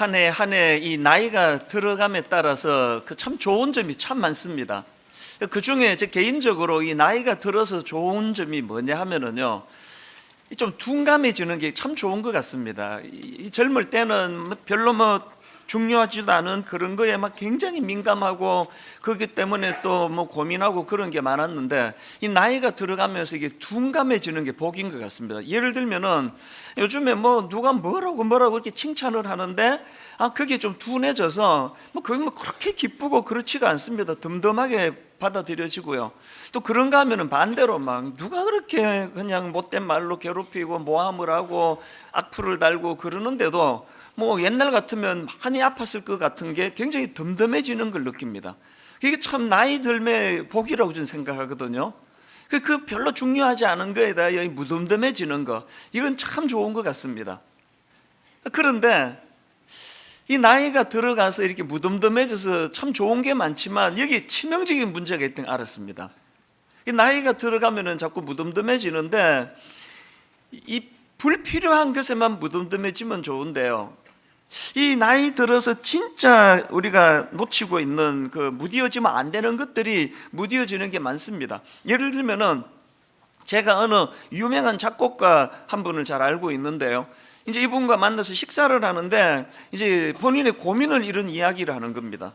한 해 한 해 이 나이가 들어감에 따라서 그 참 좋은 점이 참 많습니다. 그 중에 제 개인적으로 이 나이가 들어서 좋은 점이 뭐냐 하면은요, 좀 둔감해지는 게 참 좋은 것 같습니다. 이 젊을 때는 별로 중요하지도 않은 그런 거에 막 굉장히 민감하고 그렇기 때문에 또 고민하고 그런 게 많았는데, 이 나이가 들어가면서 이게 둔감해지는 게 복인 것 같습니다. 예를 들면은 요즘에 누가 뭐라고 이렇게 칭찬을 하는데 그게 좀 둔해져서 그게 그렇게 기쁘고 그렇지가 않습니다. 덤덤하게 받아들여지고요. 또 그런가 하면은 반대로 막 누가 그렇게 그냥 못된 말로 괴롭히고 모함을 하고 악플을 달고 그러는데도 옛날 같으면 많이 아팠을 것 같은 게 굉장히 덤덤해지는 걸 느낍니다. 이게 참 나이 들매 복이라고 저는 생각하거든요. 그 별로 중요하지 않은 거에다 무덤덤해지는 거, 이건 참 좋은 것 같습니다. 그런데 이 나이가 들어가서 이렇게 무덤덤해져서 참 좋은 게 많지만 여기 치명적인 문제가 있다는 걸 알았습니다. 이 나이가 들어가면은 자꾸 무덤덤해지는데, 이 불필요한 것에만 무덤덤해지면 좋은데요, 이 나이 들어서 진짜 우리가 놓치고 있는 무뎌지면 안 되는 것들이 무뎌지는 게 많습니다. 예를 들면은 제가 어느 유명한 작곡가 한 분을 잘 알고 있는데요, 이제 이분과 만나서 식사를 하는데 이제 본인의 고민을 이런 이야기를 하는 겁니다.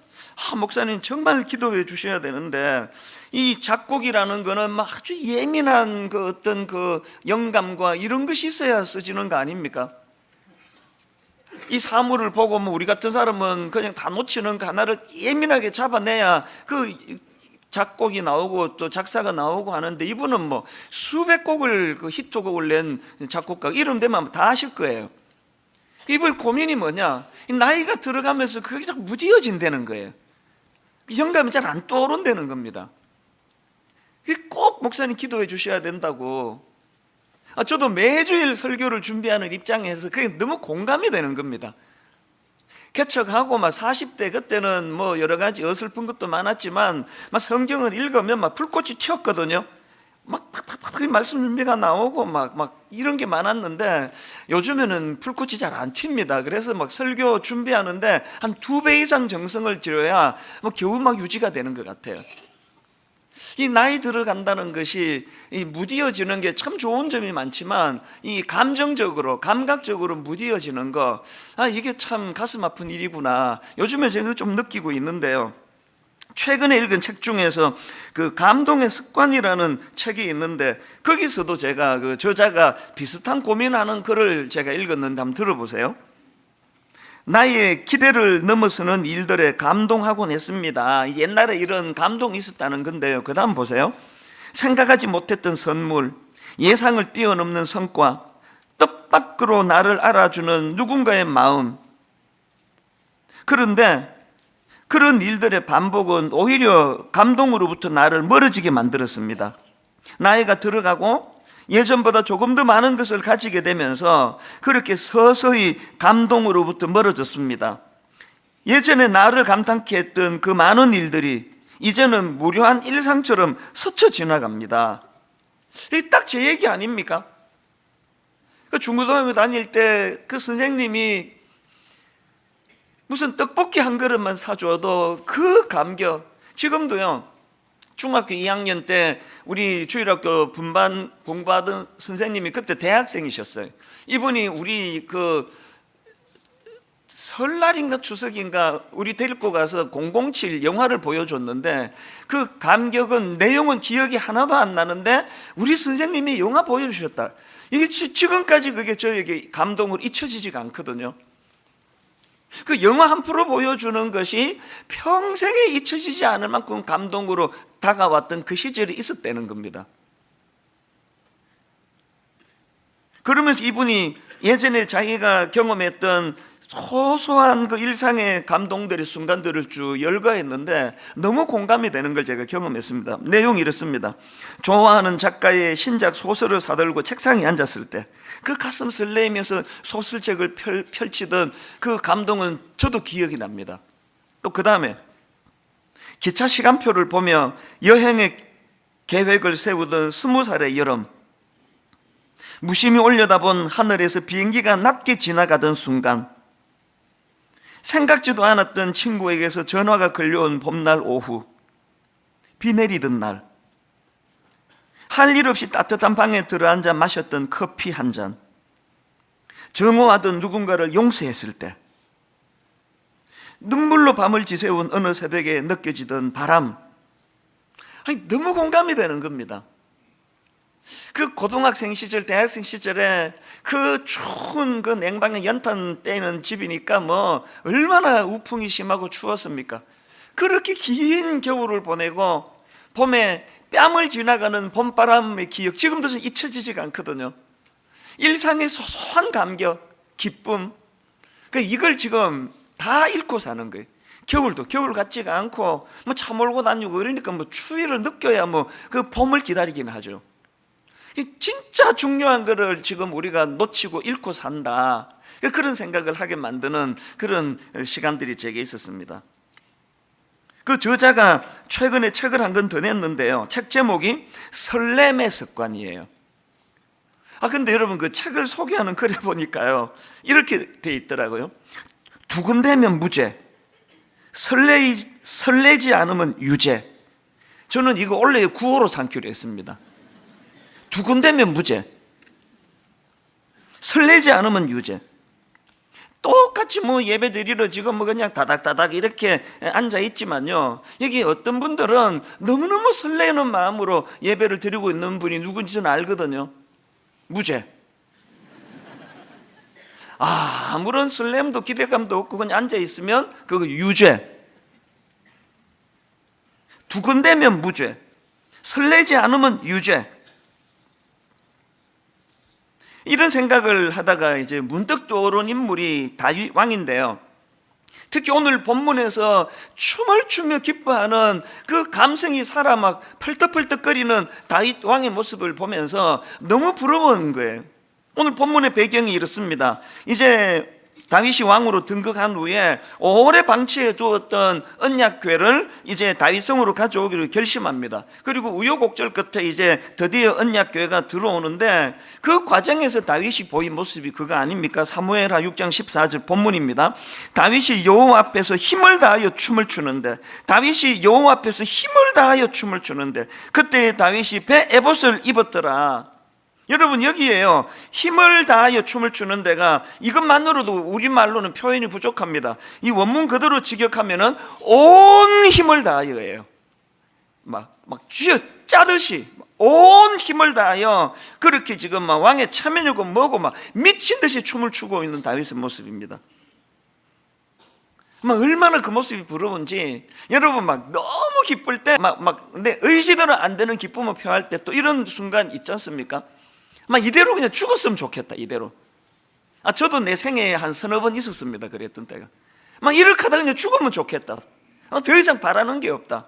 목사님 정말 기도해 주셔야 되는데, 이 작곡이라는 거는 아주 예민한 어떤 영감과 이런 것이 있어야 쓰지는 거 아닙니까? 이 사물을 보고 우리 같은 사람은 그냥 다 놓치는 거 하나를 예민하게 잡아내야 작곡이 나오고 또 작사가 나오고 하는데, 이분은 수백 곡을 히트곡을 낸 작곡가, 이름 되면 다 아실 거예요. 이분 고민이 뭐냐, 이 나이가 들어가면서 그게 자꾸 무뎌진다는 거예요. 영감이 잘 안 떠오른다는 겁니다. 꼭 목사님 기도해 주셔야 된다고. 저도 매주일 설교를 준비하는 입장에서 그게 너무 공감이 되는 겁니다. 개척하고 40대 그때는 여러 가지 어설픈 것도 많았지만 성경을 읽으면 불꽃이 튀었거든요. 말씀 준비가 나오고 이런 게 많았는데, 요즘에는 불꽃이 잘 안 튑니다. 그래서 설교 준비하는데 한 2배 이상 정성을 들여야 겨우 유지가 되는 것 같아요. 이 나이 들어간다는 것이 무뎌지는 게 참 좋은 점이 많지만, 이 감정적으로 감각적으로 무뎌지는 거, 이게 참 가슴 아픈 일이구나, 요즘에 제가 좀 느끼고 있는데요. 최근에 읽은 책 중에서 감동의 습관이라는 책이 있는데, 거기서도 제가 저자가 비슷한 고민하는 글을 제가 읽었는데 한번 들어보세요. 나의 기대를 넘어서는 일들에 감동하곤 했습니다. 옛날에 이런 감동이 있었다는 건데요, 그 다음 보세요. 생각하지 못했던 선물, 예상을 뛰어넘는 성과, 뜻밖으로 나를 알아주는 누군가의 마음. 그런데 그런 일들의 반복은 오히려 감동으로부터 나를 멀어지게 만들었습니다. 나이가 들어가고 예전보다 조금 더 많은 것을 가지게 되면서 그렇게 서서히 감동으로부터 멀어졌습니다. 예전에 나를 감탄케 했던 그 많은 일들이 이제는 무료한 일상처럼 스쳐 지나갑니다. 이게 딱 제 얘기 아닙니까? 중고등학교 다닐 때 선생님이 무슨 떡볶이 한 그릇만 사줘도 그 감격, 지금도요, 중학교 2학년 때 우리 주일학교 분반 공부하던 선생님이 그때 대학생이셨어요. 이분이 우리 설날인가 추석인가 우리 데리고 가서 007 영화를 보여줬는데, 그 감격은, 내용은 기억이 하나도 안 나는데 우리 선생님이 영화 보여주셨다, 이게 지금까지 그게 저에게 감동으로 잊혀지지가 않거든요. 그 영화 한 프로 보여주는 것이 평생에 잊혀지지 않을 만큼 감동으로 다가왔던 그 시절이 있었다는 겁니다. 그러면서 이분이 예전에 자기가 경험했던 소소한 일상의 감동들의 순간들을 쭉 열거했는데 너무 공감이 되는 걸 제가 경험했습니다. 내용이 이렇습니다. 좋아하는 작가의 신작 소설을 사들고 책상에 앉았을 때 그 가슴 설레이면서 소설책을 펼치던 그 감동은 저도 기억이 납니다. 또 그 다음에 기차 시간표를 보며 여행의 계획을 세우던 20살의 여름, 무심히 올려다본 하늘에서 비행기가 낮게 지나가던 순간, 생각지도 않았던 친구에게서 전화가 걸려온 봄날 오후, 비 내리던 날, 할 일 없이 따뜻한 방에 들어앉아 마셨던 커피 한 잔, 정오하던 누군가를 용서했을 때, 눈물로 밤을 지새운 어느 새벽에 느껴지던 바람, 너무 공감이 되는 겁니다. 그 고등학생 시절, 대학생 시절에 그 추운 그 냉방에 연탄 떼는 집이니까 뭐 얼마나 우풍이 심하고 추웠습니까? 그렇게 긴 겨울을 보내고 봄에 뺨을 지나가는 봄바람의 기억, 지금도 잊혀지지가 않거든요. 일상의 소소한 감격, 기쁨, 이걸 지금 다 잃고 사는 거예요. 겨울도 겨울 같지가 않고 뭐 차 몰고 다니고 이러니까 뭐 추위를 느껴야 뭐 그 봄을 기다리긴 하죠. 진짜 중요한 거를 지금 우리가 놓치고 잃고 산다, 그런 생각을 하게 만드는 그런 시간들이 제게 있었습니다. 그 저자가 최근에 책을 한 권 더 냈는데요, 책 제목이 설렘의 습관이에요. 근데 여러분, 그 책을 소개하는 글에 보니까요, 이렇게 돼 있더라고요. 두근대면 무죄, 설레지 않으면 유죄. 저는 이거 원래 구호로 삼기로 했습니다. 두근대면 무죄, 설레지 않으면 유죄. 똑같이 뭐 예배 드리러 지금 뭐 그냥 다닥다닥 이렇게 앉아 있지만요, 여기 어떤 분들은 너무너무 설레는 마음으로 예배를 드리고 있는 분이 누군지 저는 알거든요. 무죄. 아무런 설렘도 기대감도 없고 그냥 앉아 있으면 그거 유죄. 두근대면 무죄, 설레지 않으면 유죄. 이런 생각을 하다가 이제 문득 떠오른 인물이 다윗 왕인데요, 특히 오늘 본문에서 춤을 추며 기뻐하는 그 감성이 살아 막 펄떡펄떡거리는 다윗 왕의 모습을 보면서 너무 부러운 거예요. 오늘 본문의 배경이 이렇습니다. 이제 다윗이 왕으로 등극한 후에 오래 방치해 두었던 언약궤를 이제 다윗성으로 가져오기로 결심합니다. 그리고 우여곡절 끝에 이제 드디어 언약궤가 들어오는데, 그 과정에서 다윗이 보인 모습이 그거 아닙니까? 사무엘하 6장 14절 본문입니다. 다윗이 여호와 앞에서 힘을 다하여 춤을 추는데, 그때 다윗이 배 에봇을 입었더라. 여러분, 여기에요, 힘을 다하여 춤을 추는 데가 이것만으로도 우리말로는 표현이 부족합니다. 이 원문 그대로 직역하면은 온 힘을 다하여예요. 막 쥐어 짜듯이 온 힘을 다하여 그렇게 지금 막 왕의 체면이고 뭐고 막 미친 듯이 춤을 추고 있는 다윗의 모습입니다. 얼마나 그 모습이 부러운지, 여러분 막 너무 기쁠 때 내 의지대로 안 되는 기쁨을 표할 때 또 이런 순간 있지 않습니까? 이대로 그냥 죽었으면 좋겠다, 이대로. 저도 내 생애에 한 서너 번 있었습니다, 그랬던 때가. 이렇게 하다 그냥 죽으면 좋겠다, 더 이상 바라는 게 없다.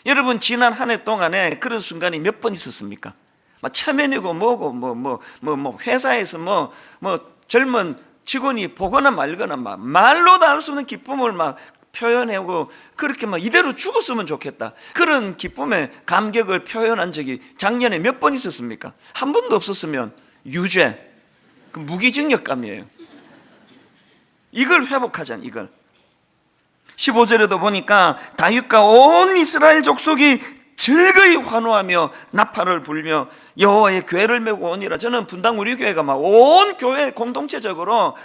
여러분, 지난 한 해 동안에 그런 순간이 몇 번 있었습니까? 체면이고 뭐고 회사에서 젊은 직원이 보거나 말거나 말로도 할 수 없는 기쁨을 표현하고 그렇게 이대로 죽었으면 좋겠다, 그런 기쁨의 감격을 표현한 적이 작년에 몇 번 있었습니까? 한 번도 없었으면 유죄, 그 무기징역감이에요. 이걸 회복하자는, 이걸. 15절에도 보니까 다윗과 온 이스라엘 족속이 즐거이 환호하며 나팔을 불며 여호와의 궤를 메고 오니라. 저는 분당 우리 교회가 온 교회 공동체적으로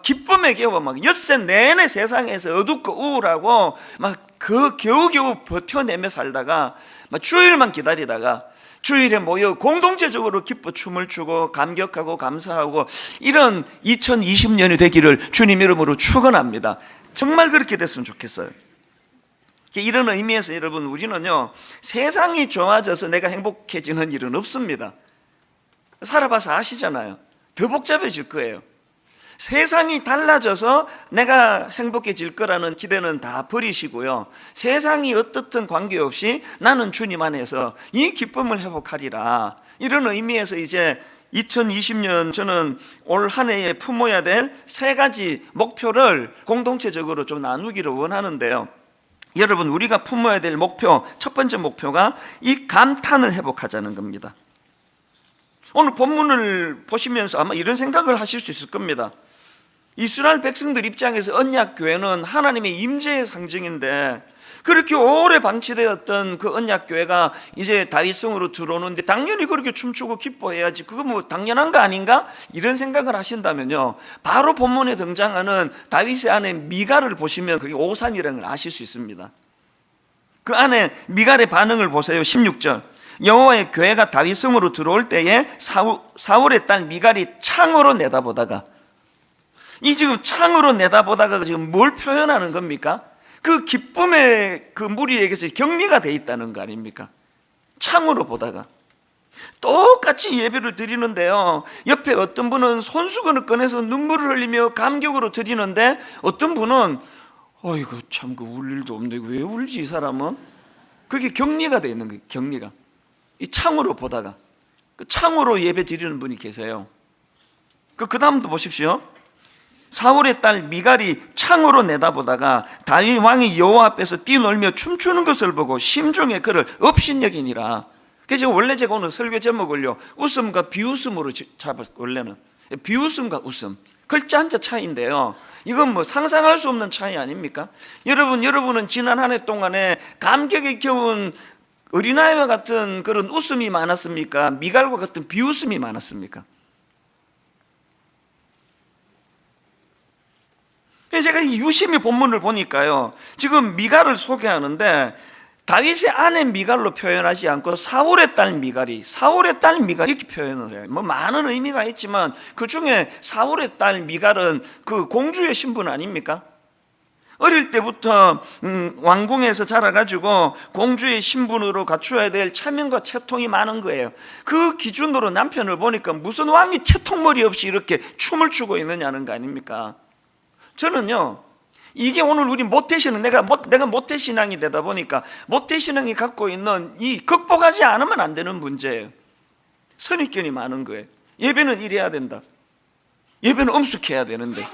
기쁨의 겨워 엿새 내내 세상에서 어둡고 우울하고 그 겨우겨우 버텨내며 살다가 주일만 기다리다가 주일에 모여 공동체적으로 기뻐 춤을 추고 감격하고 감사하고, 이런 2020년이 되기를 주님 이름으로 축원합니다. 정말 그렇게 됐으면 좋겠어요. 이런 의미에서 여러분, 우리는요, 세상이 좋아져서 내가 행복해지는 일은 없습니다. 살아봐서 아시잖아요. 더 복잡해질 거예요. 세상이 달라져서 내가 행복해질 거라는 기대는 다 버리시고요, 세상이 어떻든 관계없이 나는 주님 안에서 이 기쁨을 회복하리라. 이런 의미에서 이제 2020년 저는 올 한 해에 품어야 될 세 가지 목표를 공동체적으로 좀 나누기를 원하는데요, 여러분, 우리가 품어야 될 목표, 첫 번째 목표가 이 감탄을 회복하자는 겁니다. 오늘 본문을 보시면서 아마 이런 생각을 하실 수 있을 겁니다. 이스라엘 백성들 입장에서 언약교회는 하나님의 임재의 상징인데, 그렇게 오래 방치되었던 그 언약교회가 이제 다윗성으로 들어오는데 당연히 그렇게 춤추고 기뻐해야지, 그거 뭐 당연한 거 아닌가? 이런 생각을 하신다면요, 바로 본문에 등장하는 다윗의 아내 미갈을 보시면 그게 오산이라는 걸 아실 수 있습니다. 그 안에 미갈의 반응을 보세요. 16절, 여호와의 교회가 다윗성으로 들어올 때에 사울의 딸 미갈이 창으로 내다보다가, 이 지금 창으로 내다보다가 지금 뭘 표현하는 겁니까? 그 기쁨의 그 무리에게서 격리가 돼 있다는 거 아닙니까? 창으로 보다가 똑같이 예배를 드리는데요, 옆에 어떤 분은 손수건을 꺼내서 눈물을 흘리며 감격으로 드리는데, 어떤 분은 어이구 참 그 울 일도 없는데 왜 울지 이 사람은? 그게 격리가 돼 있는 거예요. 격리가. 이 창으로 보다가, 그 창으로 예배 드리는 분이 계세요. 그 다음도 보십시오. 사울의 딸 미갈이 창으로 내다보다가 다윗 왕이 여호와 앞에서 뛰놀며 춤추는 것을 보고 심중에 그를 업신여기니라. 그래서 원래 제가 오늘 설교 제목을요, 웃음과 비웃음으로 잡았어요. 원래는 비웃음과 웃음, 글자 한자 차이인데요, 이건 뭐 상상할 수 없는 차이 아닙니까? 여러분은 지난 한 해 동안에 감격에 겨운 어린아이와 같은 그런 웃음이 많았습니까? 미갈과 같은 비웃음이 많았습니까? 제가 이 유심히 본문을 보니까요, 지금 미갈을 소개하는데 다윗의 아내 미갈로 표현하지 않고 사울의 딸 미갈이 이렇게 표현을 해요. 뭐 많은 의미가 있지만 그 중에 사울의 딸 미갈은 그 공주의 신분 아닙니까? 어릴 때부터 왕궁에서 자라가지고 공주의 신분으로 갖추어야 될 체면과 채통이 많은 거예요. 그 기준으로 남편을 보니까 무슨 왕이 채통머리 없이 이렇게 춤을 추고 있느냐는 거 아닙니까? 저는요, 이게 오늘 우리 모태신앙, 내가 모태신앙이 되다 보니까 모태신앙이 갖고 있는 이 극복하지 않으면 안 되는 문제예요. 선입견이 많은 거예요. 예배는 이래야 된다, 예배는 엄숙해야 되는데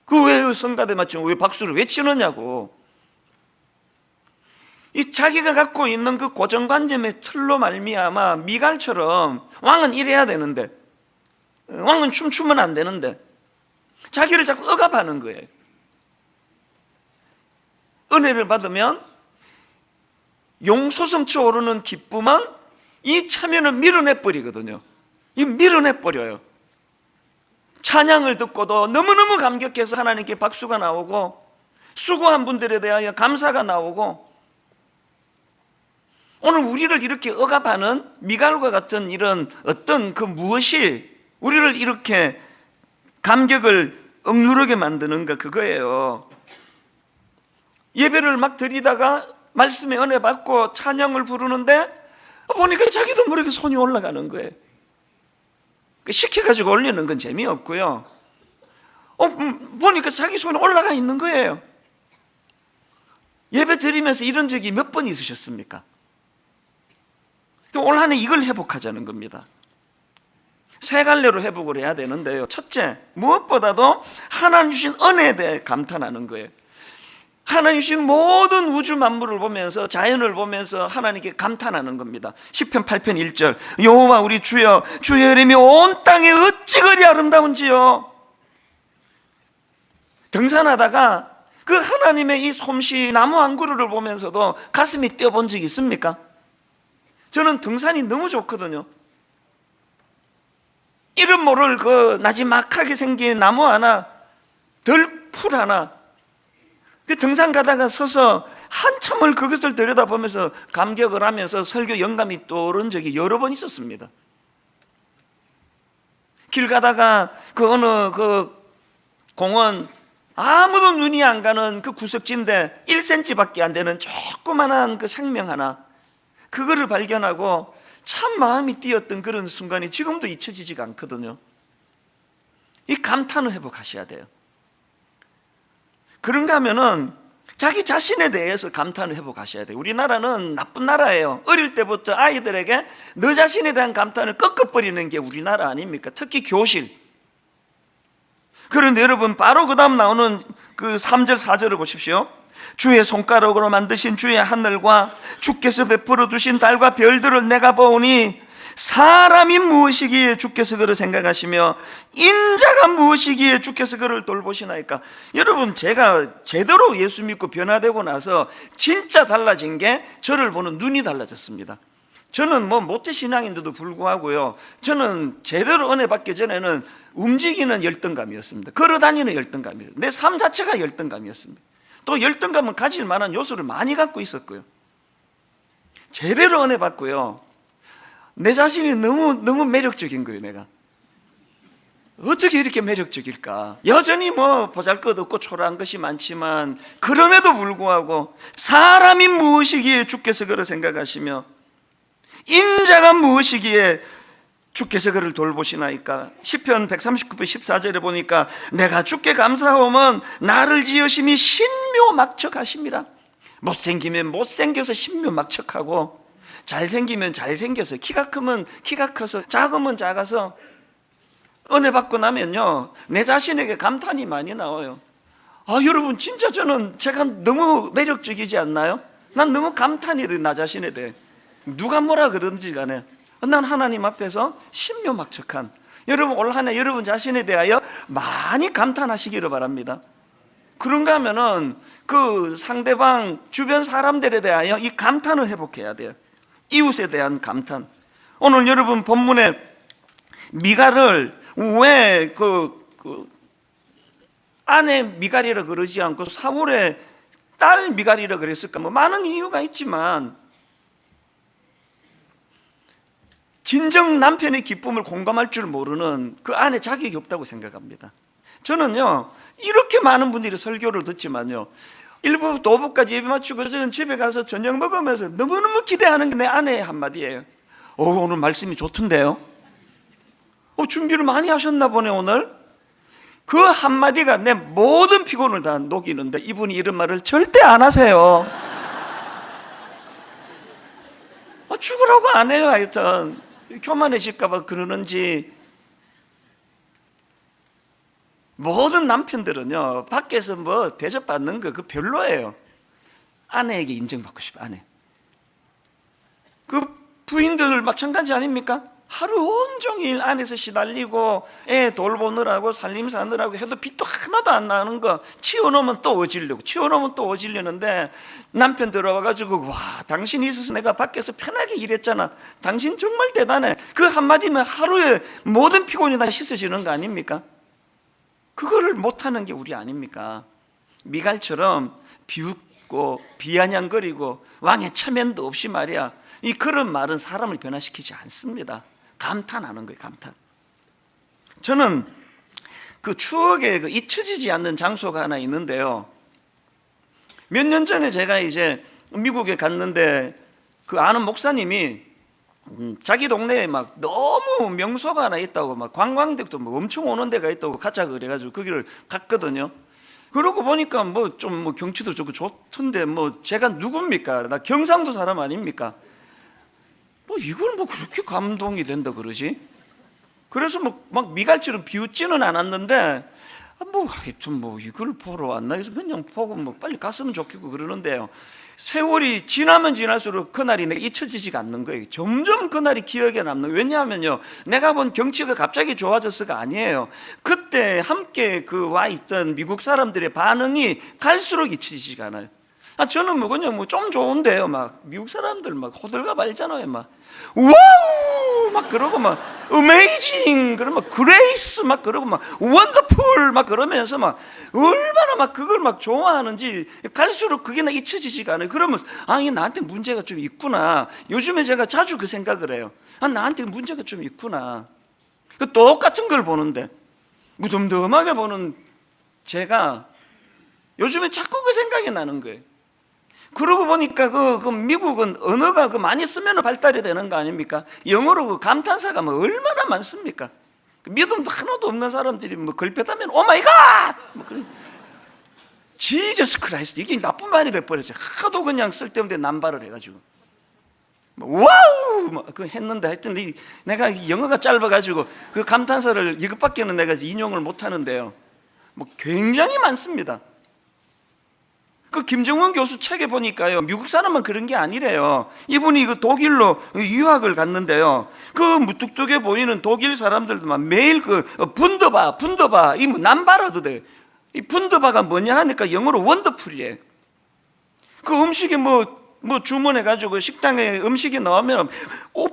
그 왜 성가대 맞추면 왜 박수를 왜 치느냐고. 이 자기가 갖고 있는 그 고정관념의 틀로 말미암아 미갈처럼 왕은 이래야 되는데, 왕은 춤추면 안 되는데 자기를 자꾸 억압하는 거예요. 은혜를 받으면 용솟음쳐 오르는 기쁨은 이 체면을 밀어내버리거든요. 이 밀어내버려요. 찬양을 듣고도 너무너무 감격해서 하나님께 박수가 나오고, 수고한 분들에 대하여 감사가 나오고, 오늘 우리를 이렇게 억압하는 미갈과 같은 이런 어떤 그 무엇이 우리를 이렇게 감격을 억누르게 만드는가, 그거예요. 예배를 막 드리다가 말씀의 은혜 받고 찬양을 부르는데 보니까 자기도 모르게 손이 올라가는 거예요. 시켜가지고 올리는 건 재미없고요, 보니까 자기 손이 올라가 있는 거예요. 예배 드리면서 이런 적이 몇 번 있으셨습니까? 올 한 해 이걸 회복하자는 겁니다. 세 갈래로 회복을 해야 되는데요, 첫째, 무엇보다도 하나님 주신 은혜에 대해 감탄하는 거예요. 하나님 주신 모든 우주 만물을 보면서, 자연을 보면서 하나님께 감탄하는 겁니다. 시편 8편 1절, 여호와 우리 주여, 주의 이름이 온 땅에 어찌 그리 아름다운지요. 등산하다가 그 하나님의 이 솜씨, 나무 한 그루를 보면서도 가슴이 뛰어본 적이 있습니까? 저는 등산이 너무 좋거든요. 이름 모를 그 나지막하게 생긴 나무 하나, 들풀 하나, 그 등산 가다가 서서 한참을 그것을 들여다보면서 감격을 하면서 설교 영감이 떠오른 적이 여러 번 있었습니다. 길 가다가 그 어느 그 공원, 아무도 눈이 안 가는 그 구석지인데 1cm밖에 안 되는 조그만한 그 생명 하나, 그거를 발견하고 참 마음이 뛰었던 그런 순간이 지금도 잊혀지지가 않거든요. 이 감탄을 회복하셔야 돼요. 그런가 하면은 자기 자신에 대해서 감탄을 회복하셔야 돼요. 우리나라는 나쁜 나라예요. 어릴 때부터 아이들에게 너 자신에 대한 감탄을 꺾어버리는 게 우리나라 아닙니까? 특히 교실. 그런데 여러분, 바로 그 다음 나오는 그 3절 4절을 보십시오. 주의 손가락으로 만드신 주의 하늘과 주께서 베풀어 두신 달과 별들을 내가 보오니 사람이 무엇이기에 주께서 그를 생각하시며 인자가 무엇이기에 주께서 그를 돌보시나이까. 여러분, 제가 제대로 예수 믿고 변화되고 나서 진짜 달라진 게 저를 보는 눈이 달라졌습니다. 저는 뭐 모태신앙인데도 불구하고요, 저는 제대로 은혜 받기 전에는 움직이는 열등감이었습니다. 걸어다니는 열등감이었습니다. 내 삶 자체가 열등감이었습니다. 또 열등감을 가질 만한 요소를 많이 갖고 있었고요, 제대로 은혜 받고요, 내 자신이 너무 매력적인 거예요. 내가 어떻게 이렇게 매력적일까? 여전히 뭐 보잘것없고 초라한 것이 많지만 그럼에도 불구하고 사람이 무엇이기에 주께서 그를 생각하시며 인자가 무엇이기에 주께서 그를 돌보시나이까. 시편 139편 14절에 보니까 내가 주께 감사하오면 나를 지으심이 신묘막척하심이라. 못생기면 못생겨서 신묘막척하고, 잘생기면 잘생겨서, 키가 크면 키가 커서, 작으면 작아서. 은혜 받고 나면요, 내 자신에게 감탄이 많이 나와요. 여러분, 진짜 저는 제가 너무 매력적이지 않나요? 난 너무 감탄이 돼, 나 자신에 대해. 누가 뭐라 그러는지 간에 난 하나님 앞에서 신묘막척한, 여러분 올 한 해 여러분 자신에 대하여 많이 감탄하시기를 바랍니다. 그런가 하면은 그 상대방 주변 사람들에 대하여 이 감탄을 회복해야 돼요. 이웃에 대한 감탄. 오늘 여러분 본문에 미갈을 왜 아내 미갈이라 그러지 않고 사울의 딸 미갈이라 그랬을까? 뭐 많은 이유가 있지만 진정 남편의 기쁨을 공감할 줄 모르는 그 아내 자격이 없다고 생각합니다. 저는요, 이렇게 많은 분들이 설교를 듣지만요, 1부 도부까지 예배 마치고 저는 집에 가서 저녁 먹으면서 너무너무 기대하는 게 내 아내의 한마디예요. 오늘 말씀이 좋던데요? 준비를 많이 하셨나 보네 오늘? 그 한마디가 내 모든 피곤을 다 녹이는데 이분이 이런 말을 절대 안 하세요. 죽으라고 안 해요. 하여튼 교만해질까 봐 그러는지. 모든 남편들은요, 밖에서 뭐 대접받는 거 그 별로예요. 아내에게 인정받고 싶어. 아내. 그 부인들 마찬가지 아닙니까? 하루 온종일 안에서 시달리고 애 돌보느라고 살림 사느라고 해도 빚도 하나도 안 나는 거 치워놓으면 또 어지르고, 치워놓으면 또 어지르는데 남편 들어와가지고 와, 당신이 있어서 내가 밖에서 편하게 일했잖아, 당신 정말 대단해, 그 한마디면 하루에 모든 피곤이 다 씻어지는 거 아닙니까? 그거를 못하는 게 우리 아닙니까? 미갈처럼 비웃고 비아냥거리고 왕의 체면도 없이 말이야, 이 그런 말은 사람을 변화시키지 않습니다. 감탄하는 거예요, 감탄. 저는 그 추억에 잊혀지지 않는 장소가 하나 있는데요, 몇 년 전에 제가 이제 미국에 갔는데 그 아는 목사님이 자기 동네에 막 너무 명소가 하나 있다고, 막 관광객도 뭐 엄청 오는 데가 있다고 가자 그래가지고 거기를 갔거든요. 그러고 보니까 뭐 좀 뭐 경치도 좋고 좋던데 뭐 제가 누굽니까? 나 경상도 사람 아닙니까? 뭐 이걸 뭐 그렇게 감동이 된다 그러지? 그래서 막 미갈처럼 비웃지는 않았는데 하여튼 뭐 이걸 보러 왔나 해서 그냥 보고 뭐 빨리 갔으면 좋겠고 그러는데요, 세월이 지나면 지날수록 그날이 내가 잊혀지지가 않는 거예요. 점점 그날이 기억에 남는 거예요. 왜냐하면요, 내가 본 경치가 갑자기 좋아졌어가 아니에요. 그때 함께 와 있던 미국 사람들의 반응이 갈수록 잊혀지지가 않아요. 저는 그냥 좀 좋은데요, 막 미국 사람들 막 호들갑 알잖아요. 막 와우 막 그러고 막 어메이징 그러면 그레이스 막 그러고 막 원더풀 막 그러면서 막 얼마나 막 그걸 막 좋아하는지 갈수록 그게 나 잊혀지지가 않아요. 그러면 이게 나한테 문제가 좀 있구나. 요즘에 제가 자주 그 생각을 해요. 나한테 문제가 좀 있구나. 그 똑같은 걸 보는데 무덤덤하게 보는 제가 요즘에 자꾸 그 생각이 나는 거예요. 그러고 보니까 그 미국은 언어가 많이 쓰면 발달이 되는 거 아닙니까? 영어로 감탄사가 뭐 얼마나 많습니까? 믿음도 하나도 없는 사람들이 뭐 걸핏하면 오 마이 갓! 지저스 크라이스트, 이게 나쁜 말이 돼버렸어요. 하도 그냥 쓸데없는 남발을 해가지고 와우! 했는데 하여튼 내가 영어가 짧아가지고 그 감탄사를 이것밖에는 내가 인용을 못 하는데요, 뭐 굉장히 많습니다. 그 김정은 교수 책에 보니까요, 미국 사람만 그런 게 아니래요. 이분이 그 독일로 유학을 갔는데요, 그 무뚝뚝해 보이는 독일 사람들도 막 매일 그 분더바 이 뭐 남바라도 돼. 이 분더바가 뭐냐 하니까 영어로 원더풀이에요. 그 음식에 뭐 주문해가지고 식당에 음식이 나오면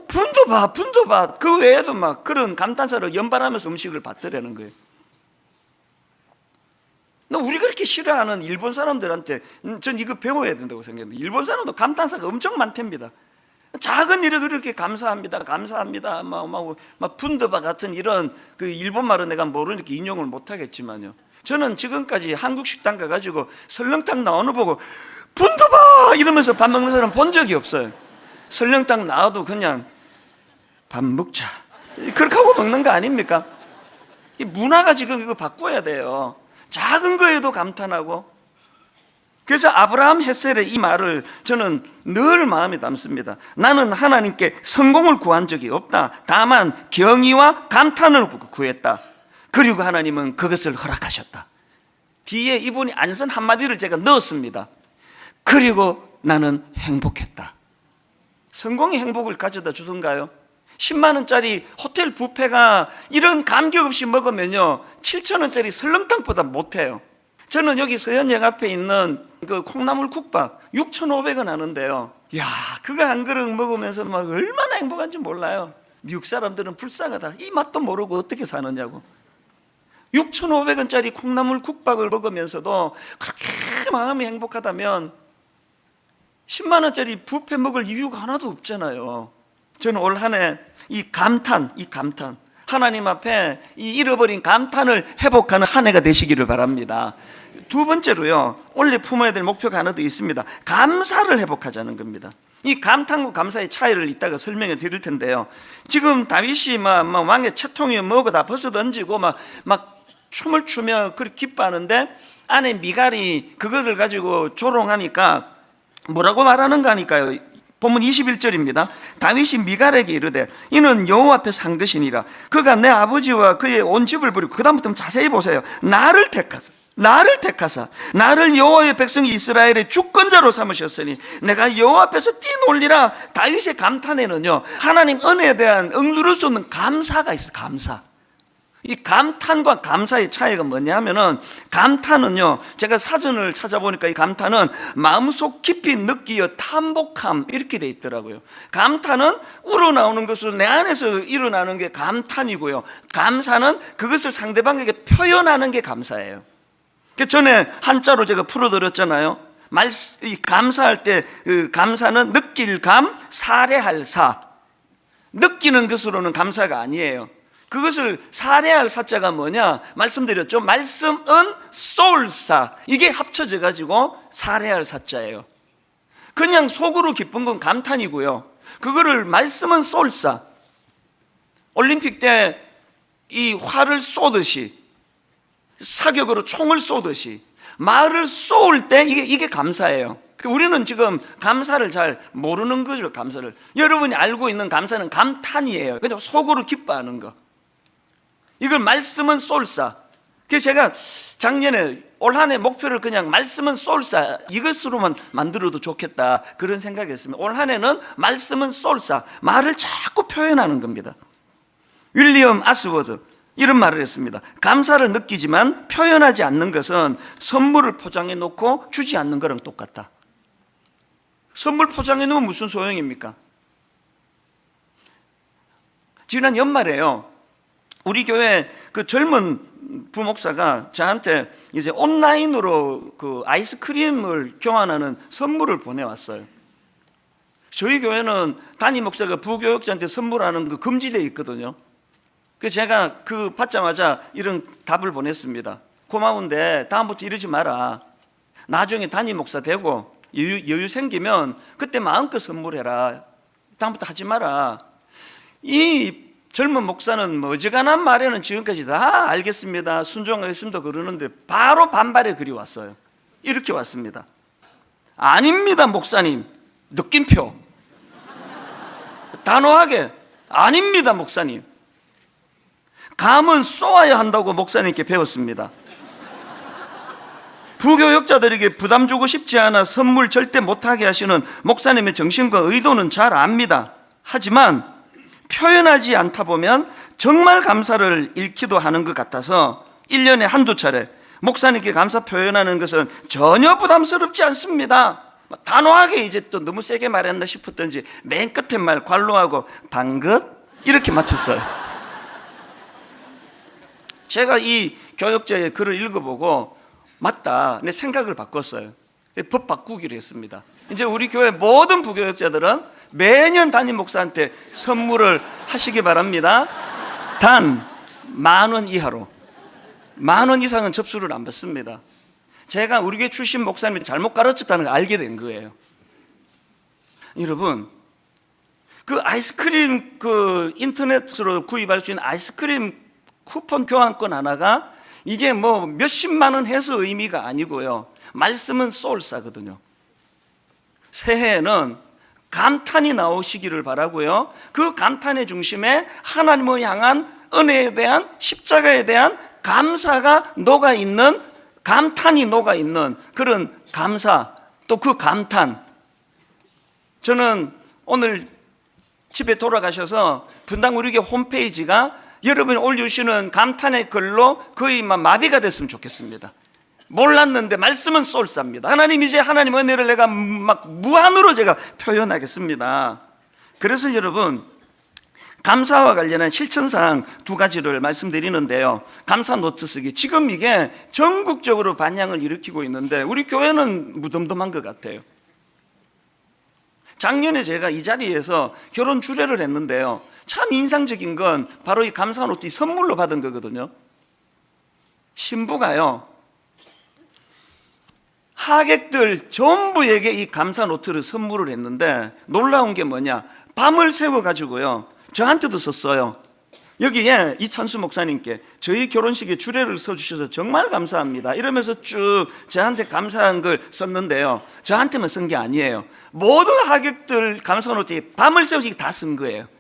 분더바 그 외에도 막 그런 감탄사를 연발하면서 음식을 받더라는 거예요. 우리 그렇게 싫어하는 일본 사람들한테 전 이거 배워야 된다고 생각합니다. 일본 사람도 감탄사가 엄청 많답니다. 작은 일에도 이렇게 감사합니다 막 분더바 같은 이런 그 일본말은 내가 모르니까 인용을 못하겠지만요, 저는 지금까지 한국 식당 가가지고 설렁탕 나오는 거 보고 분더바 이러면서 밥 먹는 사람 본 적이 없어요. 설렁탕 나와도 그냥 밥 먹자 그렇게 하고 먹는 거 아닙니까? 이 문화가 지금 이거 바꿔야 돼요. 작은 거에도 감탄하고. 그래서 아브라함 헤셀의 이 말을 저는 늘 마음에 담습니다. 나는 하나님께 성공을 구한 적이 없다. 다만 경의와 감탄을 구했다. 그리고 하나님은 그것을 허락하셨다. 뒤에 이분이 안 쓴 한마디를 제가 넣었습니다. 그리고 나는 행복했다. 성공이 행복을 가져다 주던가요? 10만 원짜리 호텔 뷔페가 이런 감격 없이 먹으면요 7천 원짜리 설렁탕보다 못해요. 저는 여기 서현역 앞에 있는 그 콩나물 국밥 6,500원 하는데요, 야 그거 한 그릇 먹으면서 막 얼마나 행복한지 몰라요. 미국 사람들은 불쌍하다, 이 맛도 모르고 어떻게 사느냐고. 6,500원짜리 콩나물 국밥을 먹으면서도 그렇게 마음이 행복하다면 10만 원짜리 뷔페 먹을 이유가 하나도 없잖아요. 저는 올 한 해 이 감탄 하나님 앞에 이 잃어버린 감탄을 회복하는 한 해가 되시기를 바랍니다. 두 번째로요, 원래 품어야 될 목표가 하나 더 있습니다. 감사를 회복하자는 겁니다. 이 감탄과 감사의 차이를 이따가 설명해 드릴 텐데요, 지금 다윗이 막 왕의 채통에 뭐고 다 벗어 던지고 막 춤을 추며 그렇게 기뻐하는데 아내 미갈이 그거를 가지고 조롱하니까 뭐라고 말하는가 하니까요, 본문 21절입니다. 다윗이 미갈에게 이르되 이는 여호와 앞에 상드시니라. 그가 내 아버지와 그의 온 집을 버리고, 그 다음부터 자세히 보세요. 나를 택하사 나를 여호와의 백성 이스라엘의 주권자로 삼으셨으니 내가 여호와 앞에서 뛰놀리라. 다윗의 감탄에는요 하나님 은혜에 대한 억누를 수 없는 감사가 있어요. 감사. 이 감탄과 감사의 차이가 뭐냐 하면은, 감탄은요 제가 사전을 찾아보니까 이 감탄은 마음속 깊이 느끼어 탐복함 이렇게 돼 있더라고요. 감탄은 우러나오는 것으로 내 안에서 일어나는 게 감탄이고요, 감사는 그것을 상대방에게 표현하는 게 감사예요. 그 전에 한자로 제가 풀어드렸잖아요. 이 감사할 때 그 감사는 느낄 감, 사례할 사. 느끼는 것으로는 감사가 아니에요. 그것을 사례할 사자가 뭐냐 말씀드렸죠. 말씀은 쏠사, 이게 합쳐져 가지고 사례할 사자예요. 그냥 속으로 기쁜 건 감탄이고요, 그거를 말씀은 쏠사, 올림픽 때 이 활을 쏘듯이, 사격으로 총을 쏘듯이 말을 쏠 때 이게 감사예요. 우리는 지금 감사를 잘 모르는 거죠. 감사를 여러분이 알고 있는 감사는 감탄이에요. 그냥 속으로 기뻐하는 거. 이걸 말씀은 쏠사. 그래서 제가 작년에 올 한 해 목표를 그냥 말씀은 쏠사 이것으로만 만들어도 좋겠다 그런 생각이었습니다. 올 한 해는 말씀은 쏠사, 말을 자꾸 표현하는 겁니다. 윌리엄 아스워드 이런 말을 했습니다. 감사를 느끼지만 표현하지 않는 것은 선물을 포장해 놓고 주지 않는 거랑 똑같다. 선물 포장해 놓으면 무슨 소용입니까? 지난 연말에요, 우리 교회 그 젊은 부목사가 저한테 이제 온라인으로 그 아이스크림을 교환하는 선물을 보내왔어요. 저희 교회는 담임 목사가 부교역자한테 선물하는 거 금지되어 있거든요. 그래서 제가 그 받자마자 이런 답을 보냈습니다. 고마운데 다음부터 이러지 마라. 나중에 담임 목사 되고 여유 생기면 그때 마음껏 선물해라. 다음부터 하지 마라. 이 젊은 목사는 뭐 어지간한 말에는 지금까지 다 알겠습니다, 순종하겠습니다 그러는데 바로 반발의 글이 왔어요. 이렇게 왔습니다. 아닙니다 목사님. 느낌표. 단호하게 아닙니다 목사님. 감은 쏘아야 한다고 목사님께 배웠습니다. 부교역자들에게 부담 주고 싶지 않아 선물 절대 못하게 하시는 목사님의 정신과 의도는 잘 압니다. 하지만 표현하지 않다 보면 정말 감사를 잃기도 하는 것 같아서 1년에 한두 차례 목사님께 감사 표현하는 것은 전혀 부담스럽지 않습니다. 단호하게 이제 또 너무 세게 말했나 싶었던지 맨 끝에 말 관로하고 방긋 이렇게 맞췄어요. 제가 이 교역자의 글을 읽어보고 맞다, 내 생각을 바꿨어요. 법 바꾸기로 했습니다. 이제 우리 교회 모든 부교역자들은 매년 담임 목사한테 선물을 하시기 바랍니다. 단 10,000원 이하로. 10,000원 이상은 접수를 안 받습니다. 제가 우리 교회 출신 목사님이 잘못 가르쳤다는 걸 알게 된 거예요. 여러분, 그 아이스크림 인터넷으로 구입할 수 있는 아이스크림 쿠폰 교환권 하나가 이게 뭐 몇십만 원 해서 의미가 아니고요. 말씀은 쏠싸거든요. 새해에는 감탄이 나오시기를 바라고요. 그 감탄의 중심에 하나님을 향한 은혜에 대한, 십자가에 대한 감사가 녹아있는, 감탄이 녹아있는 그런 감사, 또 그 감탄. 저는 오늘 집에 돌아가셔서 분당 우리 교회 홈페이지가 여러분이 올려주시는 감탄의 글로 거의 마비가 됐으면 좋겠습니다. 몰랐는데 말씀은 쏠쌉니다. 하나님, 이제 하나님 은혜를 내가 막 무한으로 제가 표현하겠습니다. 그래서 여러분, 감사와 관련한 실천사항 2가지를 말씀드리는데요. 감사 노트 쓰기. 지금 이게 전국적으로 반향을 일으키고 있는데 우리 교회는 무덤덤한 것 같아요. 작년에 제가 이 자리에서 결혼 주례를 했는데요. 참 인상적인 건 바로 이 감사 노트 선물로 받은 거거든요. 신부가요, 하객들 전부에게 이 감사 노트를 선물을 했는데 놀라운 게 뭐냐, 밤을 새워가지고요 저한테도 썼어요. 여기에 이찬수 목사님께 저희 결혼식에 주례를 써주셔서 정말 감사합니다 이러면서 쭉 저한테 감사한 걸 썼는데요, 저한테만 쓴 게 아니에요. 모든 하객들 감사 노트에 밤을 새우지 다 쓴 거예요.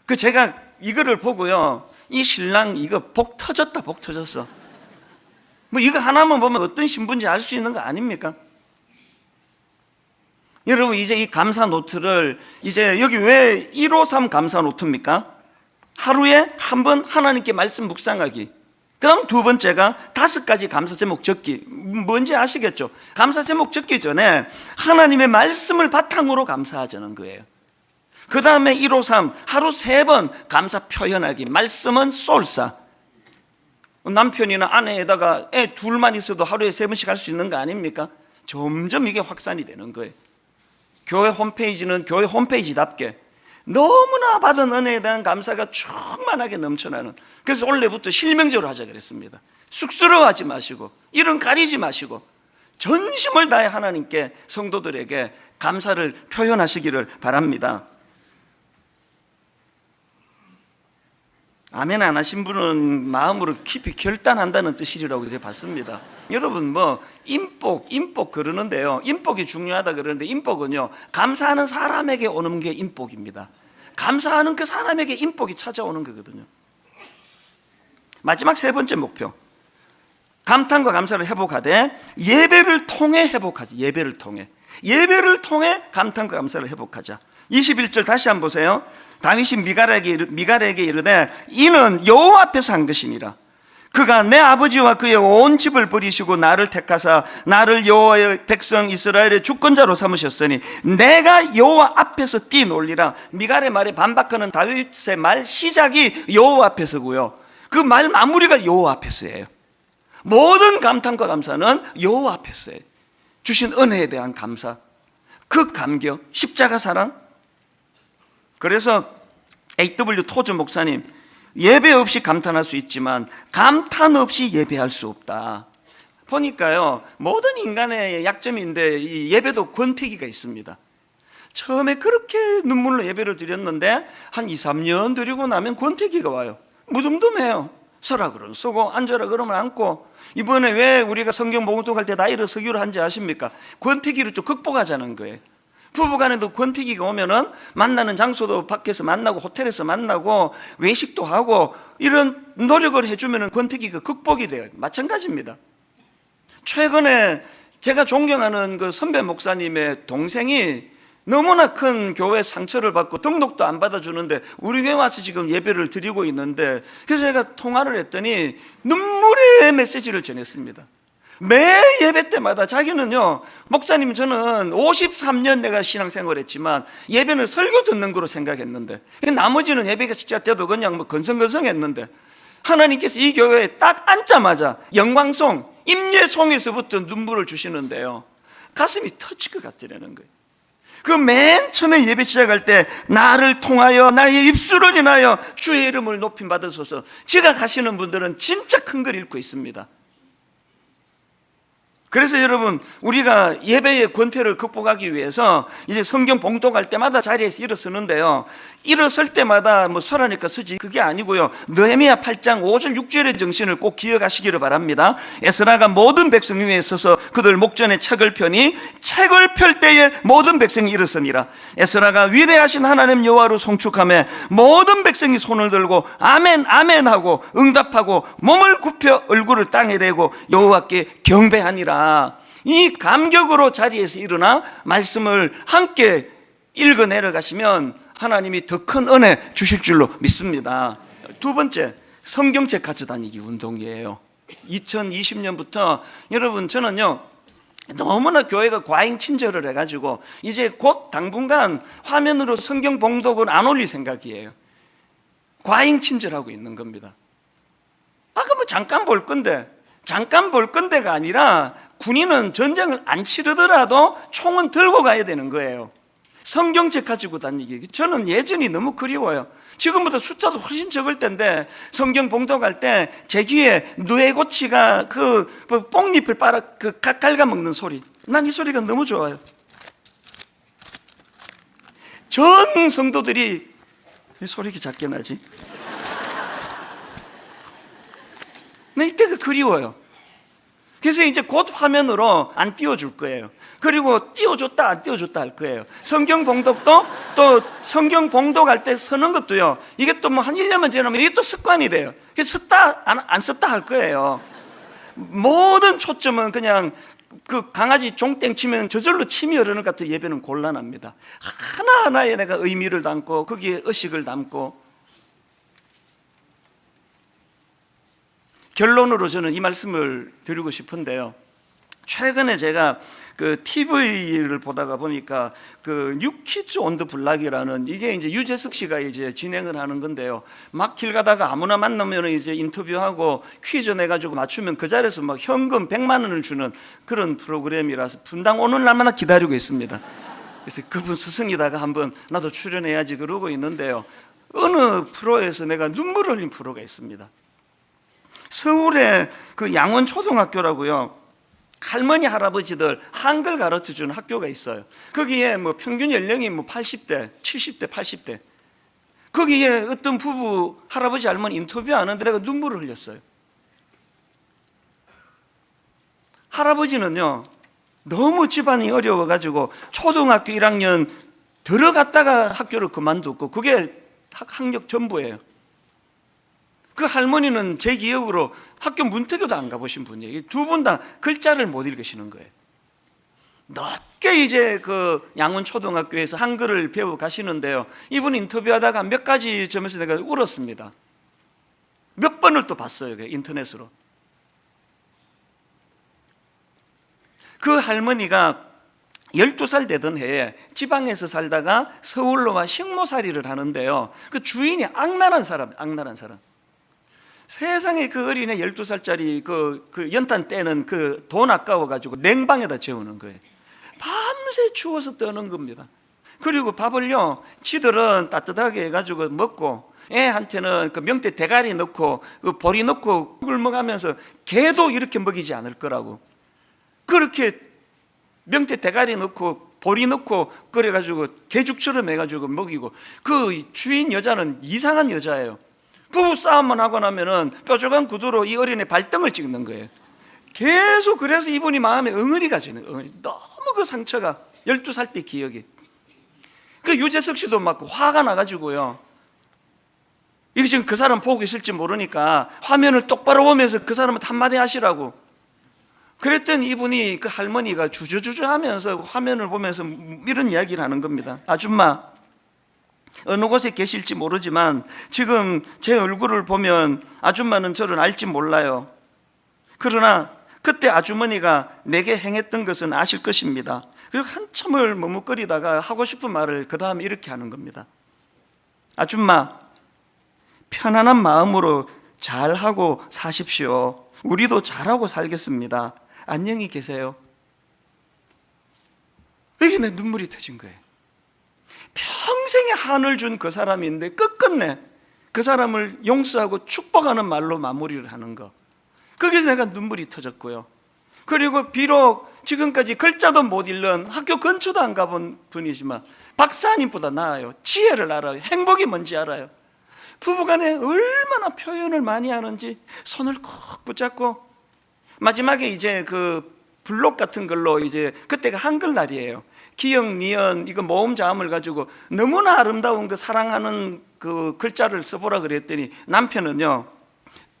그 제가 이거를 보고요, 이 신랑 이거 복 터졌다, 복 터졌어. 뭐 이거 하나만 보면 어떤 신부인지 알 수 있는 거 아닙니까? 여러분, 이제 이 감사 노트를 이제 여기 왜 153 감사 노트입니까? 하루에 한 번 하나님께 말씀 묵상하기. 그 다음 2번째가 5가지 감사 제목 적기. 뭔지 아시겠죠? 감사 제목 적기 전에 하나님의 말씀을 바탕으로 감사하자는 거예요. 그 다음에 153 하루 3번 감사 표현하기. 말씀은 쏠싸. 남편이나 아내에다가 애 둘만 있어도 하루에 3번씩 할 수 있는 거 아닙니까? 점점 이게 확산이 되는 거예요. 교회 홈페이지는 교회 홈페이지답게 너무나 받은 은혜에 대한 감사가 충만하게 넘쳐나는, 그래서 원래부터 실명적으로 하자 그랬습니다. 쑥스러워하지 마시고 이런 가리지 마시고 전심을 다해 하나님께, 성도들에게 감사를 표현하시기를 바랍니다. 아멘 안 하신 분은 마음으로 깊이 결단한다는 뜻이라고 제가 봤습니다. 여러분, 뭐 인복 그러는데요, 인복이 중요하다 그러는데 인복은요, 감사하는 사람에게 오는 게 인복입니다. 감사하는 그 사람에게 인복이 찾아오는 거거든요. 마지막 3번째 목표, 감탄과 감사를 회복하되 예배를 통해 회복하자. 예배를 통해 감탄과 감사를 회복하자. 21절 다시 한번 보세요. 다윗이 미갈에게 이르되 이는 여호와 앞에서 한 것이니라. 그가 내 아버지와 그의 온 집을 버리시고 나를 택하사 나를 여호와의 백성 이스라엘의 주권자로 삼으셨으니 내가 여호와 앞에서 뛰놀리라. 미갈의 말에 반박하는 다윗의 말 시작이 여호와 앞에서고요, 그 말 마무리가 여호와 앞에서예요. 모든 감탄과 감사는 여호와 앞에서예요. 주신 은혜에 대한 감사, 그 감격, 십자가 사랑. 그래서 A.W. 토즈 목사님, 예배 없이 감탄할 수 있지만 감탄 없이 예배할 수 없다. 보니까요, 모든 인간의 약점인데 이 예배도 권태기가 있습니다. 처음에 그렇게 눈물로 예배를 드렸는데 한 2, 3년 드리고 나면 권태기가 와요. 무덤덤해요. 서라 그러면 서고 앉아라 그러면 앉고. 이번에 왜 우리가 성경 봉독할 때 나이를 서기로 한지 아십니까? 권태기를 좀 극복하자는 거예요. 부부간에도 권태기가 오면은 만나는 장소도 밖에서 만나고 호텔에서 만나고 외식도 하고 이런 노력을 해주면은 권태기가 극복이 돼요. 마찬가지입니다. 최근에 제가 존경하는 그 선배 목사님의 동생이 너무나 큰 교회 상처를 받고 등록도 안 받아주는데 우리 교회 와서 지금 예배를 드리고 있는데, 그래서 제가 통화를 했더니 눈물의 메시지를 전했습니다. 매 예배 때마다 자기는요, 목사님 저는 53년 내가 신앙생활 했지만 예배는 설교 듣는 거로 생각했는데 나머지는 예배가 진짜 때도 그냥 뭐 건성건성했는데 하나님께서 이 교회에 딱 앉자마자 영광송, 임예송에서부터 눈물을 주시는데요, 가슴이 터질 것 같으라는 거예요. 그 맨 처음에 예배 시작할 때 나를 통하여 나의 입술을 인하여 주의 이름을 높임 받으소서, 지각 하시는 분들은 진짜 큰 걸 읽고 있습니다. 그래서 여러분, 우리가 예배의 권태를 극복하기 위해서 이제 성경 봉독할 때마다 자리에서 일어서는데요, 일어설 때마다 뭐 설하니까 서지 그게 아니고요, 느헤미야 8장 5절 6절의 정신을 꼭 기억하시기를 바랍니다. 에스라가 모든 백성 위에 서서 그들 목전에 책을 펴니 책을 펼 때에 모든 백성이 일어서니라. 에스라가 위대하신 하나님 여호와로 송축하며 모든 백성이 손을 들고 아멘 아멘 하고 응답하고 몸을 굽혀 얼굴을 땅에 대고 여호와께 경배하니라. 이 감격으로 자리에서 일어나 말씀을 함께 읽어 내려가시면 하나님이 더 큰 은혜 주실 줄로 믿습니다. 두 번째, 성경책 가져다니기 운동이에요. 2020년부터 여러분, 저는요 너무나 교회가 과잉 친절을 해가지고 이제 곧 당분간 화면으로 성경 봉독을 안 올릴 생각이에요. 과잉 친절하고 있는 겁니다. 뭐 잠깐 볼 건데, 잠깐 볼 건데가 아니라 군인은 전쟁을 안 치르더라도 총은 들고 가야 되는 거예요. 성경책 가지고 다니기, 저는 예전이 너무 그리워요. 지금보다 숫자도 훨씬 적을 텐데 성경 봉독할 때 제 귀에 누에고치가 그 뽕잎을 빨아 갉아먹는 소리, 난 이 소리가 너무 좋아요. 전 성도들이, 왜 소리 이렇게 작게 나지? 나 이때가 그리워요. 그래서 이제 곧 화면으로 안 띄워줄 거예요. 그리고 띄워줬다 안 띄워줬다 할 거예요. 성경 봉독도 또 성경 봉독할 때 서는 것도요, 이게 또 뭐 한 1년만 지나면 이게 또 습관이 돼요. 그래서 썼다 안 썼다 할 거예요. 모든 초점은 그냥 그 강아지 종땡 치면 저절로 침이 흐르는 것 같은 예배는 곤란합니다. 하나하나에 내가 의미를 담고 거기에 의식을 담고. 결론으로 저는 이 말씀을 드리고 싶은데요, 최근에 제가 그 TV를 보다가 보니까 그 뉴키즈 온 더 블락이라는, 이게 이제 유재석 씨가 이제 진행을 하는 건데요, 막 길 가다가 아무나 만나면 이제 인터뷰하고 퀴즈 내가지고 맞추면 그 자리에서 막 현금 100만 원을 주는 그런 프로그램이라서 분당 오는 날마다 기다리고 있습니다. 그래서 그분 스승이다가 한번 나도 출연해야지 그러고 있는데요, 어느 프로에서 내가 눈물 흘린 프로가 있습니다. 서울에 그 양원초등학교라고요, 할머니 할아버지들 한글 가르쳐주는 학교가 있어요. 거기에 뭐 평균 연령이 뭐 80대 70대 80대, 거기에 어떤 부부 할아버지 할머니 인터뷰하는데 내가 눈물을 흘렸어요. 할아버지는요 너무 집안이 어려워가지고 초등학교 1학년 들어갔다가 학교를 그만뒀고 그게 학력 전부예요. 그 할머니는 제 기억으로 학교 문턱에도 안 가보신 분이에요. 두 분 다 글자를 못 읽으시는 거예요. 늦게 이제 그 양원초등학교에서 한글을 배워 가시는데요, 이분 인터뷰하다가 몇 가지 점에서 내가 울었습니다. 몇 번을 또 봤어요, 인터넷으로. 그 할머니가 12살 되던 해에 지방에서 살다가 서울로 와 식모살이를 하는데요, 그 주인이 악랄한 사람. 세상에 그 어린애 12살짜리 그 연탄 떼는 그 돈 아까워가지고 냉방에다 재우는 거예요. 밤새 추워서 떠는 겁니다. 그리고 밥을요, 지들은 따뜻하게 해가지고 먹고 애한테는 그 명태 대가리 넣고 그 보리 넣고 굶어가면서 개도 이렇게 먹이지 않을 거라고 그렇게 명태 대가리 넣고 보리 넣고 끓여가지고 개죽처럼 해가지고 먹이고, 그 주인 여자는 이상한 여자예요. 부부 싸움만 하고 나면은 뾰족한 구두로 이 어린애 발등을 찍는 거예요. 계속. 그래서 이분이 마음에 응어리가 지는, 너무 그 상처가 12살 때 기억이. 그 유재석 씨도 막 화가 나가지고요, 이게 지금 그 사람 보고 있을지 모르니까 화면을 똑바로 보면서 그 사람한테 한마디 하시라고 그랬더니 이분이, 그 할머니가 주저주저 하면서 화면을 보면서 이런 이야기를 하는 겁니다. 아줌마, 어느 곳에 계실지 모르지만 지금 제 얼굴을 보면 아줌마는 저를 알지 몰라요. 그러나 그때 아주머니가 내게 행했던 것은 아실 것입니다. 그리고 한참을 머뭇거리다가 하고 싶은 말을 그 다음에 이렇게 하는 겁니다. 아줌마, 편안한 마음으로 잘하고 사십시오. 우리도 잘하고 살겠습니다. 안녕히 계세요. 여기 내 눈물이 터진 거예요. 평생에 한을 준 그 사람인데 끝끝내 그 사람을 용서하고 축복하는 말로 마무리를 하는 거, 거기서 내가 눈물이 터졌고요. 그리고 비록 지금까지 글자도 못 읽는, 학교 근처도 안 가본 분이지만 박사님보다 나아요. 지혜를 알아요. 행복이 뭔지 알아요. 부부간에 얼마나 표현을 많이 하는지 손을 꼭 붙잡고, 마지막에 이제 그 블록 같은 걸로, 이제 그때가 한글날이에요. 기역, 니은, 이거 모음 자음을 가지고 너무나 아름다운 그 사랑하는 그 글자를 써보라 그랬더니 남편은요,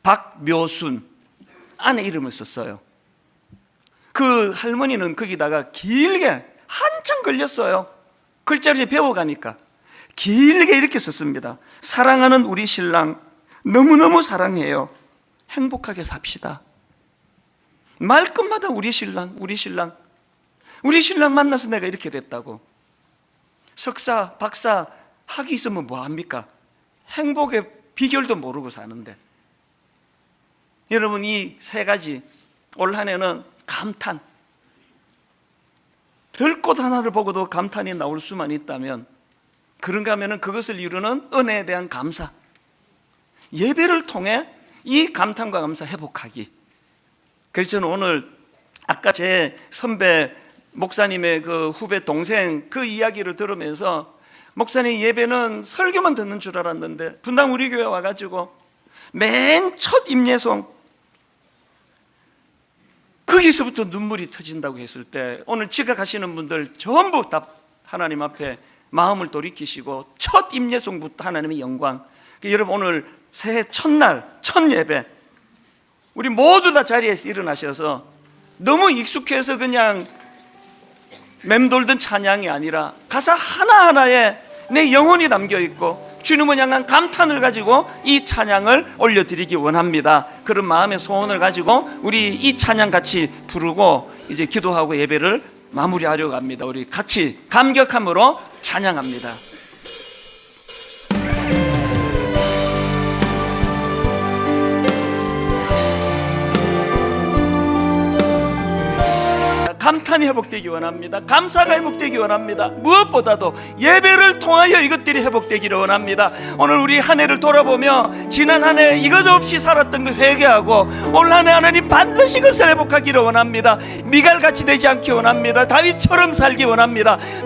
박묘순 아내 이름을 썼어요. 그 할머니는 거기다가 길게 한참 걸렸어요. 글자를 배워가니까 길게 이렇게 썼습니다. 사랑하는 우리 신랑, 너무너무 사랑해요. 행복하게 삽시다. 말끝마다 우리 신랑, 우리 신랑, 우리 신랑 만나서 내가 이렇게 됐다고. 석사, 박사 학위 있으면 뭐합니까? 행복의 비결도 모르고 사는데. 여러분, 이 세 가지 올 한 해는 감탄, 들꽃 하나를 보고도 감탄이 나올 수만 있다면 그런가 하면 그것을 이루는 은혜에 대한 감사, 예배를 통해 이 감탄과 감사 회복하기. 그래서 저는 오늘 아까 제 선배 목사님의 그 후배 동생 그 이야기를 들으면서, 목사님 예배는 설교만 듣는 줄 알았는데 분당 우리 교회 와가지고 맨 첫 임예송 거기서부터 눈물이 터진다고 했을 때, 오늘 지각하시는 분들 전부 다 하나님 앞에 마음을 돌이키시고 첫 임예송부터 하나님의 영광. 여러분, 오늘 새해 첫날 첫 예배 우리 모두 다 자리에서 일어나셔서 너무 익숙해서 그냥 맴돌던 찬양이 아니라 가사 하나하나에 내 영혼이 담겨있고 주님을 향한 감탄을 가지고 이 찬양을 올려드리기 원합니다. 그런 마음의 소원을 가지고 우리 이 찬양 같이 부르고 이제 기도하고 예배를 마무리하려고 합니다. 우리 같이 감격함으로 찬양합니다. 감탄이 회복되기 원합니다. 감사가 회복되기 원합니다. 무엇보다도 예배를 통하여 이것들이 회복되기를 원합니다. 오늘 우리 한 해를 돌아보며 지난 한 해 이것 없이 살았던 걸 회개하고 올 한 해 하나님 반드시 그것을 회복하기를 원합니다. 미갈같이 되지 않기 원합니다. 다윗처럼 살기 원합니다.